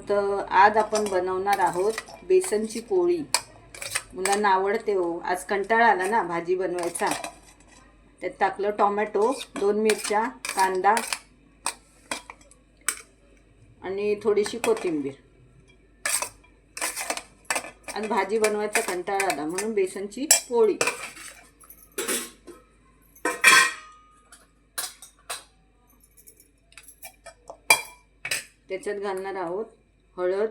तर आज आपण बनवणार आहोत बेसनची पोळी। मुलांना आवडते हो। आज कंटाळा आला ना भाजी बनवायचा, त्यात टाकलं टोमॅटो, 2 मिरच्या, कांदा आणि थोडीशी कोथिंबीर। आज भाजी बनवायचा कंटाळा आला म्हणून बेसनची पोळी। त्याच्यात घालणार आहोत हळद,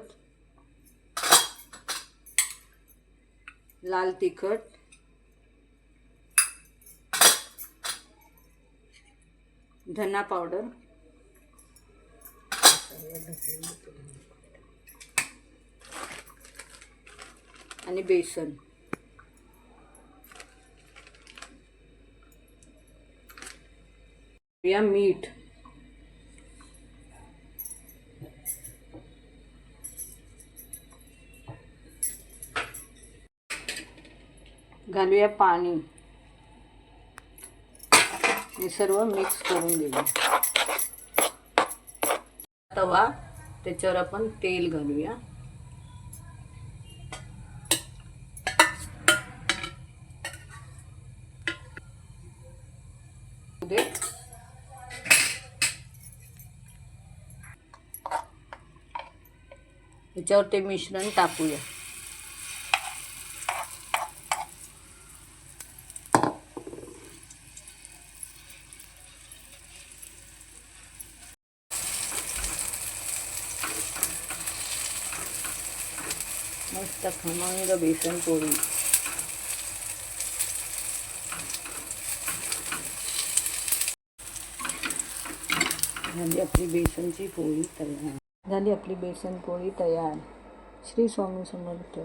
लाल तिखट, धना पावडर आणि बेसन। या मीठ, घालूया पाणी। हे सर्व मिक्स करून घेऊया। तवा, त्याच्यावर आपण तेल घालूया। त्याच्यावर ते मिश्रण टाकूया। मस्त खमंग बेसन पोळी। झाली आपली बेसनची पोळी तयार। श्री स्वामी समर्थ।